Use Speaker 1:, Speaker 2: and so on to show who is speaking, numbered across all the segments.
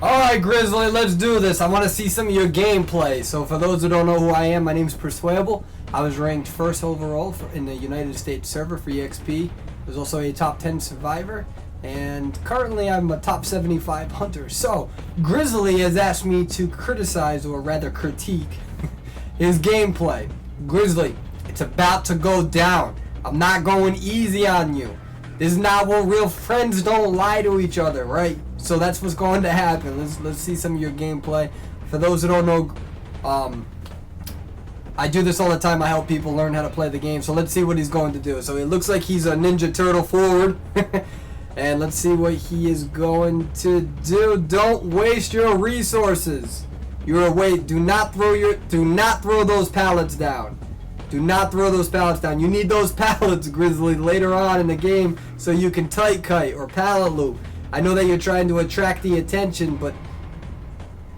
Speaker 1: Alright, Grizzly, let's do this. I want to see some of your gameplay. So for those who don't know who I am, my name is Perswayable. I was ranked first overall in the United States server for EXP. I was also a top 10 survivor. And currently I'm a top 75 hunter. So, Grizzly has asked me to criticize, or rather critique, his gameplay. Grizzly, it's about to go down. I'm not going easy on you. This is not what real friends don't lie to each other, right? So that's what's going to happen. Let's see some of your gameplay. For those who don't know, I do this all the time. I help people learn how to play the game. So let's see what he's going to do. So it looks like he's a Ninja Turtle forward. And let's see what he is going to do. Don't waste your resources. You're away. Do not throw those pallets down. Do not throw those pallets down. You need those pallets, Grizzly, later on in the game so you can tight kite or pallet loop. I know that you're trying to attract the attention, but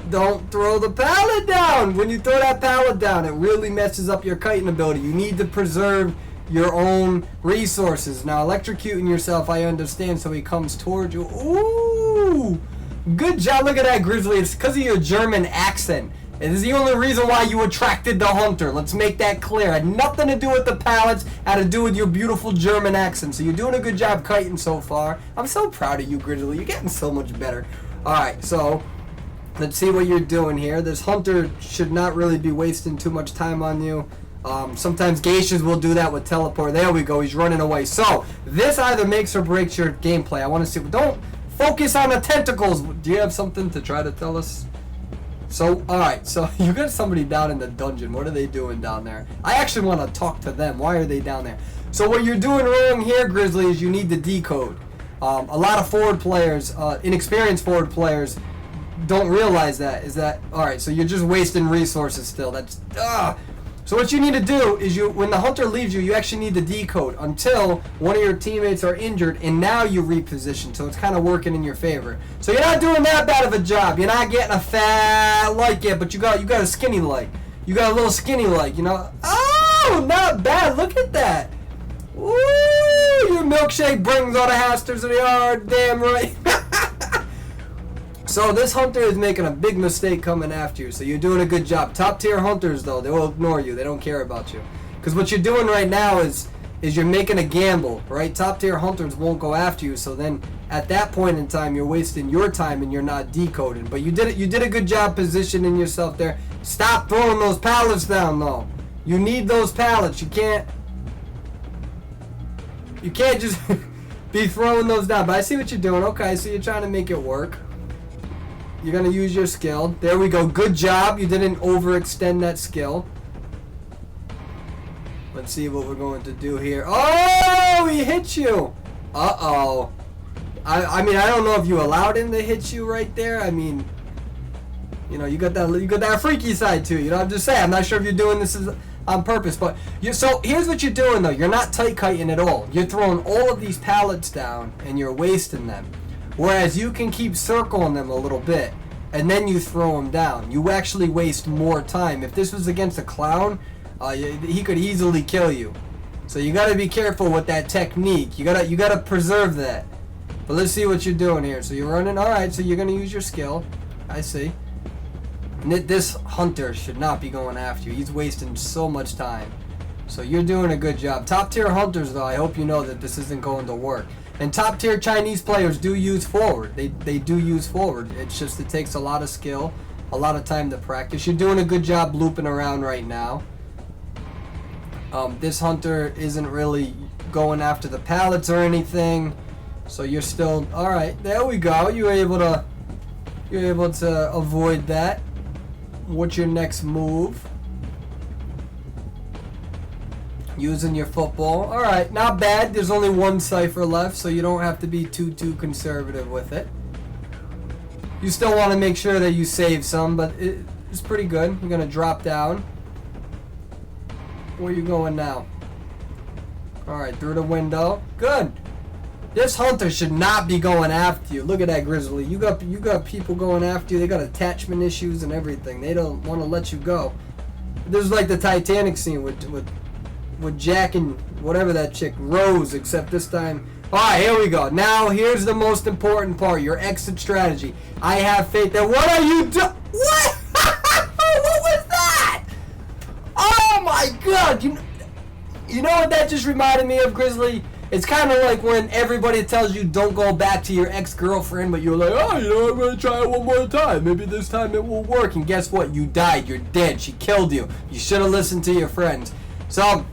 Speaker 1: don't throw the pallet down. When you throw that pallet down, it really messes up your kiting ability. You need to preserve your own resources. Now, electrocuting yourself, I understand, so he comes towards you. Ooh! Good job. Look at that, Grizzly. It's because of your German accent. It is the only reason why you attracted the hunter. Let's make that clear. It had nothing to do with the pallets. Had to do with your beautiful German accent. So you're doing a good job kiting so far. I'm so proud of you, Grizzly. You're getting so much better. Alright, so let's see what you're doing here. This hunter should not really be wasting too much time on you. Sometimes geishas will do that with teleport. There we go. He's running away. So this either makes or breaks your gameplay. I want to see. Don't focus on the tentacles. Do you have something to try to tell us? So, alright, so you got somebody down in the dungeon. What are they doing down there? I actually want to talk to them. Why are they down there? So what you're doing wrong here, Grizzly, is you need to decode. A lot of forward players, inexperienced forward players, don't realize that. Alright, so you're just wasting resources still. So what you need to do is when the hunter leaves you, you actually need to decode until one of your teammates are injured, and now you reposition. So it's kind of working in your favor. So you're not doing that bad of a job. You're not getting a fat like yet, but you got a skinny like. You got a little skinny like, you know. Oh, not bad. Look at that. Ooh, your milkshake brings all the hamsters to the yard. Damn right. So this hunter is making a big mistake coming after you. So you're doing a good job. Top tier hunters, though, they will ignore you. They don't care about you. Because what you're doing right now is you're making a gamble, right? Top tier hunters won't go after you. So then at that point in time, you're wasting your time and you're not decoding. But you did a good job positioning yourself there. Stop throwing those pallets down, though. You need those pallets. You can't just be throwing those down. But I see what you're doing. Okay, so you're trying to make it work. You're going to use your skill. There we go. Good job. You didn't overextend that skill. Let's see what we're going to do here. Oh, he hit you. Uh-oh. I mean, I don't know if you allowed him to hit you right there. I mean, you know, you got that freaky side too. You know, I'm just saying. I'm not sure if you're doing this on purpose, but so here's what you're doing though. You're not tight kiting at all. You're throwing all of these pallets down and you're wasting them. Whereas you can keep circling them a little bit, and then you throw them down. You actually waste more time. If this was against a clown, he could easily kill you. So you got to be careful with that technique. You gotta preserve that. But let's see what you're doing here. So you're running. All right. So you're gonna use your skill. I see. This hunter should not be going after you. He's wasting so much time. So you're doing a good job. Top tier hunters, though, I hope you know that this isn't going to work. And top tier Chinese players do use forward. They do use forward. It's just it takes a lot of skill, a lot of time to practice. You're doing a good job looping around right now. This hunter isn't really going after the pallets or anything. So you're still alright. There we go. You're able to avoid that. What's your next move? Using your football. Alright, not bad. There's only one cipher left, so you don't have to be too conservative with it. You still want to make sure that you save some, but it's pretty good. You're going to drop down. Where are you going now? Alright, through the window. Good. This hunter should not be going after you. Look at that, Grizzly. You got people going after you. They got attachment issues and everything. They don't want to let you go. This is like the Titanic scene with Jack and whatever that chick, Rose, except this time Alright, here we go. Now, here's the most important part. Your exit strategy. I have faith that... What are you doing? What? What was that? Oh my god! You know what that just reminded me of, Grizzly? It's kind of like when everybody tells you don't go back to your ex-girlfriend, but you're like, oh, you know, I'm going to try it one more time. Maybe this time it will work. And guess what? You died. You're dead. She killed you. You should have listened to your friends. So,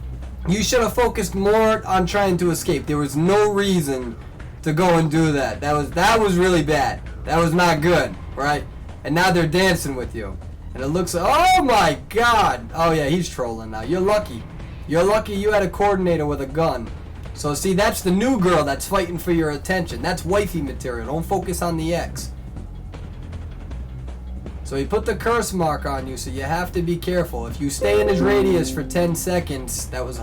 Speaker 1: you should have focused more on trying to escape. There was no reason to go and do that. That was really bad. That was not good, right? And now they're dancing with you. And it looks like, oh my god. Oh yeah, he's trolling now. You're lucky. You're lucky you had a coordinator with a gun. So see, that's the new girl that's fighting for your attention. That's wifey material. Don't focus on the ex. So he put the curse mark on you, so you have to be careful. If you stay in his radius for 10 seconds, that was...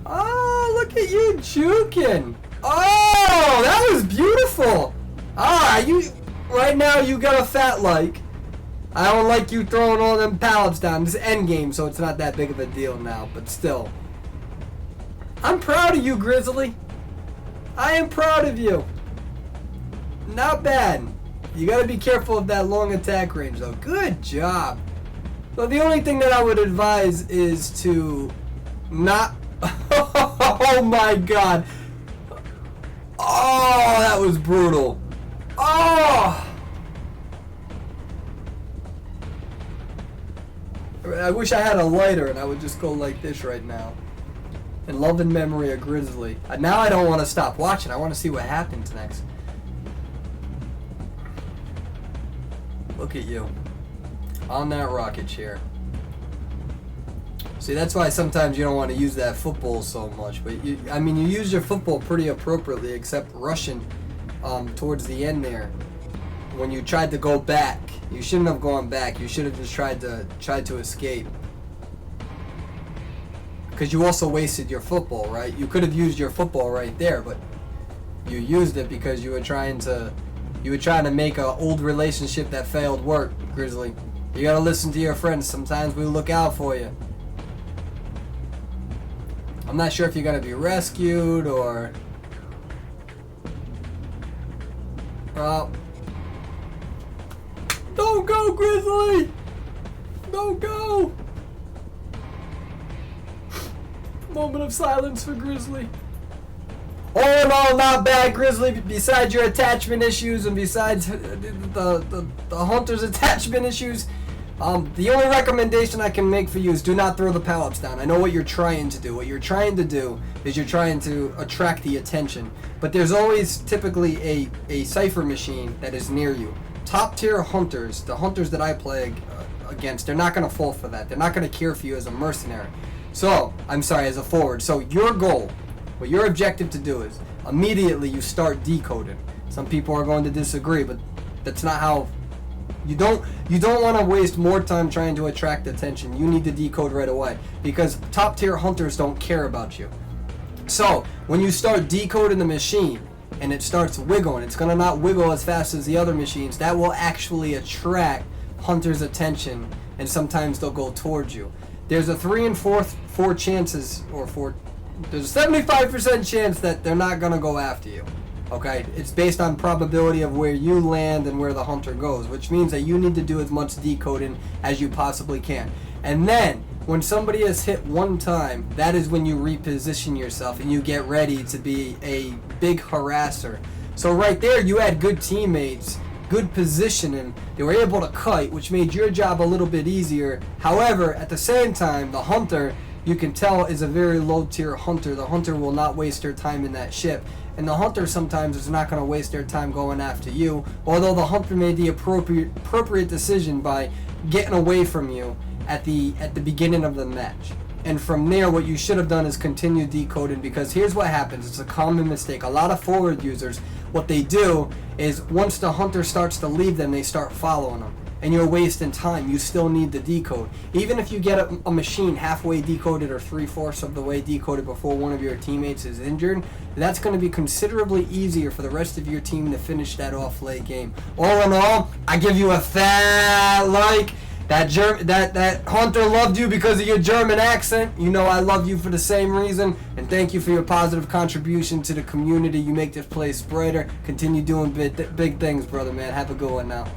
Speaker 1: Oh, look at you juking. Oh, that was beautiful. Alright, right now you got a fat like. I don't like you throwing all them pallets down. This is endgame, so it's not that big of a deal now, but still. I'm proud of you, Grizzly. I am proud of you. Not bad. You gotta be careful of that long attack range, though. Good job. So the only thing that I would advise is to not... Oh my god. Oh, that was brutal. Oh! I wish I had a lighter and I would just go like this right now. In love and memory of Grizzly. Now I don't want to stop watching. I want to see what happens next. Look at you. On that rocket chair. See, that's why sometimes you don't want to use that football so much. But, I mean, you use your football pretty appropriately, except rushing towards the end there. When you tried to go back. You shouldn't have gone back. You should have just tried to escape. Because you also wasted your football, right? You could have used your football right there, but you used it because you were trying to make an old relationship that failed work, Grizzly. You gotta listen to your friends. Sometimes we look out for you. I'm not sure if you're gonna be rescued or... Well... Don't go, Grizzly! Don't go! Moment of silence for Grizzly. All in all, not bad, Grizzly. Besides your attachment issues and besides the hunter's attachment issues, the only recommendation I can make for you is do not throw the pallets down. I know what you're trying to do. What you're trying to do is you're trying to attract the attention. But there's always typically a cipher machine that is near you. Top tier hunters, the hunters that I play against, they're not going to fall for that. They're not going to care for you as a mercenary. So, I'm sorry, as a forward. So your goal, what your objective to do is, immediately you start decoding. Some people are going to disagree, but that's not how... You don't want to waste more time trying to attract attention. You need to decode right away. Because top tier hunters don't care about you. So, when you start decoding the machine, and it starts wiggling, it's going to not wiggle as fast as the other machines. That will actually attract hunters' attention, and sometimes they'll go towards you. There's a 3 and 4 chances, or there's a 75% chance that they're not going to go after you. Okay? It's based on probability of where you land and where the hunter goes, which means that you need to do as much decoding as you possibly can. And then, when somebody has hit one time, that is when you reposition yourself and you get ready to be a big harasser. So right there, you had good teammates, good positioning. They were able to kite, which made your job a little bit easier. However, at the same time, the hunter, you can tell, is a very low tier hunter. The hunter will not waste their time in that ship. And the hunter sometimes is not going to waste their time going after you, although the hunter made the appropriate decision by getting away from you at the beginning of the match. And from there, what you should have done is continue decoding, because here's what happens. It's a common mistake. A lot of forward users, what they do is once the hunter starts to leave them, they start following them. And you're wasting time. You still need to decode. Even if you get a machine halfway decoded or 3/4 of the way decoded before one of your teammates is injured, that's going to be considerably easier for the rest of your team to finish that off late game. All in all, I give you a fat like. That Hunter loved you because of your German accent. You know I love you for the same reason. And thank you for your positive contribution to the community. You make this place brighter. Continue doing big things, brother, man. Have a good one now.